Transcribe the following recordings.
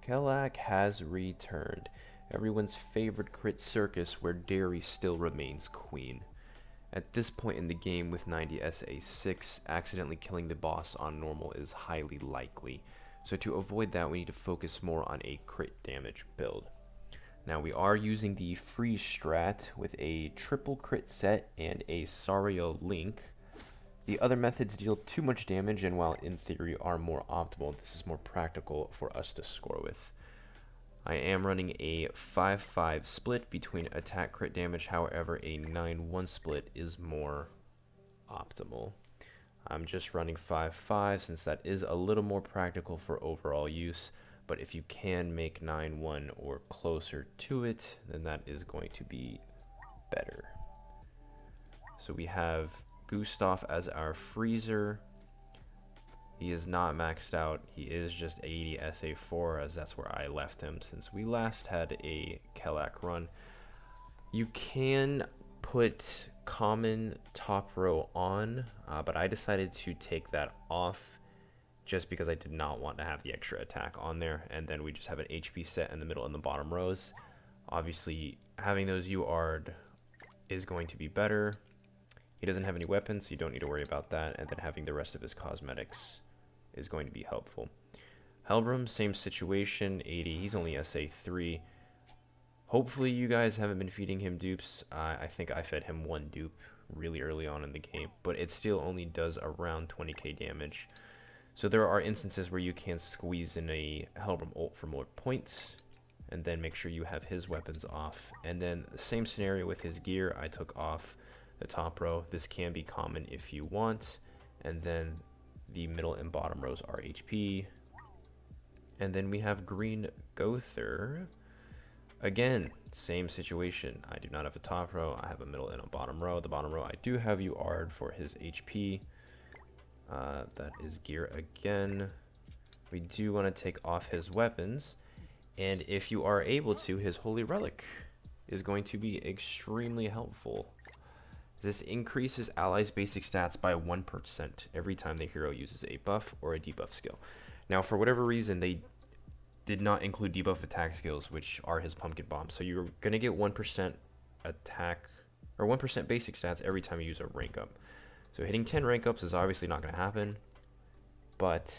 Kelak has returned. Everyone's favorite crit circus where Deri still remains queen. At this point in the game with 90 SA6, accidentally killing the boss on normal is highly likely. So to avoid that, we need to focus more on a crit damage build. Now we are using the freeze strat with a triple crit set and a Sario link. The other methods deal too much damage, and while in theory are more optimal, this is more practical for us to score with. I am running a 5-5 split between attack crit damage, however a 9-1 split is more optimal. I'm just running 5-5 since that is a little more practical for overall use, but if you can make 9-1 or closer to it, then that is going to be better. So we have Gustaf as our freezer. He is not maxed out. He is just 80 SA4, as that's where I left him since we last had a Kelak run. You can put common top row on, but I decided to take that off just because I did not want to have the extra attack on there, and then we just have an HP set in the middle and the bottom rows. Obviously, having those UR'd is going to be better. He doesn't have any weapons, so you don't need to worry about that, and then having the rest of his cosmetics is going to be helpful. Helbram, same situation, 80, he's only SA3. Hopefully you guys haven't been feeding him dupes. I think I fed him one dupe really early on in the game, but it still only does around 20k damage. So there are instances where you can squeeze in a Helbram ult for more points, and then make sure you have his weapons off. And then the same scenario with his gear, I took off the top row. This can be common if you want, and then the middle and bottom rows are HP. And then we have Green Gother. Again, same situation. I do not have a top row, I have a middle and a bottom row. The bottom row I do have UR'd for his HP. That is gear again. We do want to take off his weapons, and if you are able to, his Holy Relic is going to be extremely helpful. This increases allies' basic stats by 1% every time the hero uses a buff or a debuff skill. Now, for whatever reason, they did not include debuff attack skills, which are his pumpkin bomb. So you're going to get 1% attack, or 1% basic stats every time you use a rank up. So hitting 10 rank ups is obviously not going to happen, but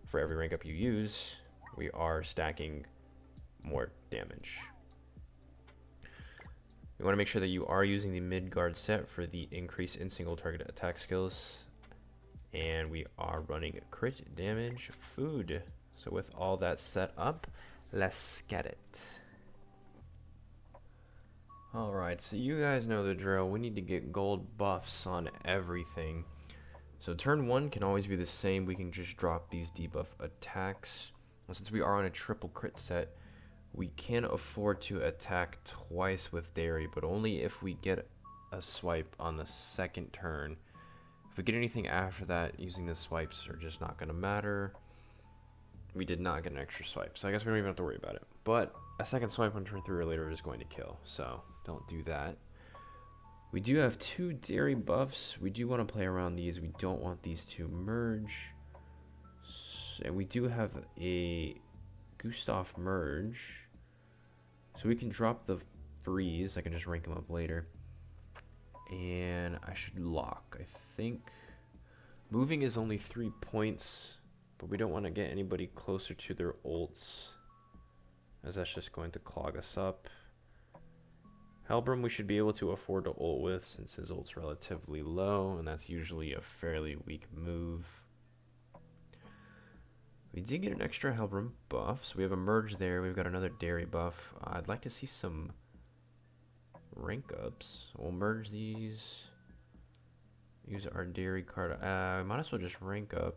for every rank up you use, we are stacking more damage. You want to make sure that you are using the mid guard set for the increase in single target attack skills, and we are running crit damage food. So with all that set up, let's get it. Alright, so you guys know the drill. We need to get gold buffs on everything. So turn 1 can always be the same. We can just drop these debuff attacks. And since we are on a triple crit set, we can afford to attack twice with Deri, but only if we get a swipe on the second turn. If we get anything after that, using the swipes are just not going to matter. We did not get an extra swipe, so I guess we don't even have to worry about it. But a second swipe on turn 3 or later is going to kill, so don't do that. We do have 2 Deri buffs. We do want to play around these. We don't want these to merge. And we do have a Gustaf merge. So we can drop the freeze. I can just rank him up later. And I should lock, I think. Moving is only 3 points, but we don't want to get anybody closer to their ults, as that's just going to clog us up. Helbram we should be able to afford to ult with, since his ult's relatively low, and that's usually a fairly weak move. We did get an extra Helbram buff, so we have a merge there. We've got another Deri buff. I'd like to see some rank ups. We'll merge these. Use our Deri card. Might as well just rank up.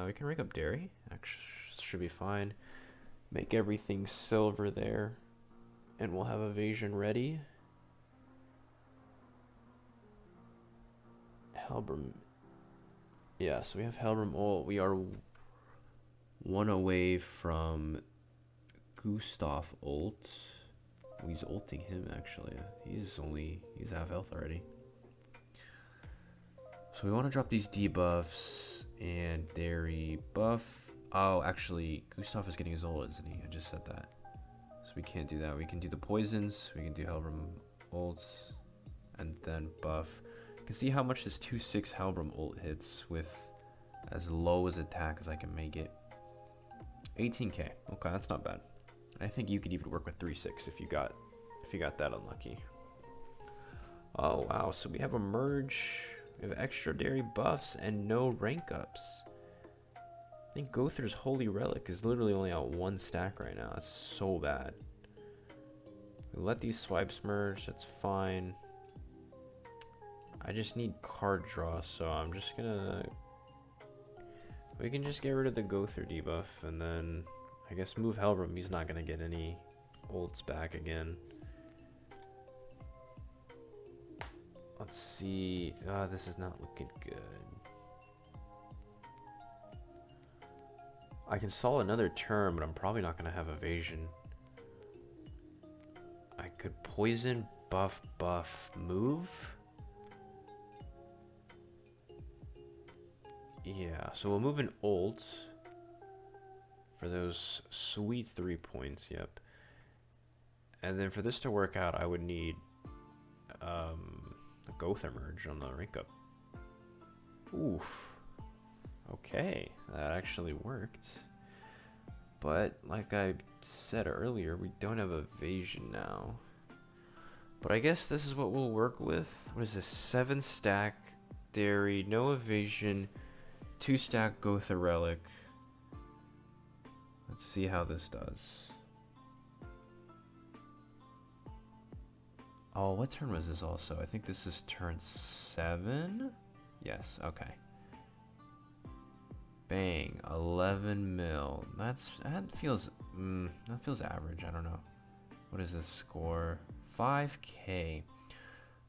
We can rank up Deri. Actually, should be fine. Make everything silver there, and we'll have evasion ready. Helbram. Yeah, so we have Helbram ult. We are 1 away from Gustaf ult. He's ulting him actually. He's half health already. So we want to drop these debuffs and Deri buff. Oh, actually, Gustaf is getting his ult, isn't he? I just said that. So we can't do that. We can do the poisons. We can do Helbram ults. And then buff. You can see how much this 2/6 Helbram ult hits with as low as attack as I can make it. 18k. Okay, that's not bad. I think you could even work with 3/6 if you got that unlucky. Oh wow, so we have a merge. We have extra Deri buffs and no rank ups. I think Gother's Holy Relic is literally only out 1 stack right now. That's so bad. We let these swipes merge, that's fine. I just need card draw, so I'm just gonna... We can just get rid of the Gother debuff, and then I guess move Helbram. He's not gonna get any ults back again. Let's see. This is not looking good. I can stall another turn, but I'm probably not gonna have evasion. I could poison, buff, move. Yeah, so we'll move an ult for those sweet 3 points, yep. And then for this to work out, I would need a Gother merge on the rank up. Oof. Okay, that actually worked. But like I said earlier, we don't have evasion now. But I guess this is what we'll work with. What is this? 7 stack Deri, no evasion, 2 stack Gother Relic. Let's see how this does. Oh, what turn was this also? I think this is turn 7? Yes, okay. Bang, 11 mil. That feels average. I don't know. What is this score? 5k.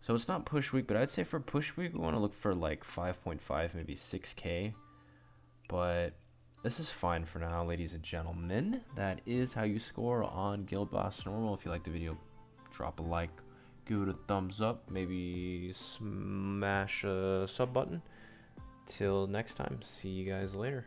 So it's not push week, but I'd say for push week we want to look for like 5.5, maybe 6k. But this is fine for now, ladies and gentlemen. That is how you score on Guild Boss Normal. If you liked the video, drop a like, give it a thumbs up, maybe smash a sub button. Till next time, see you guys later.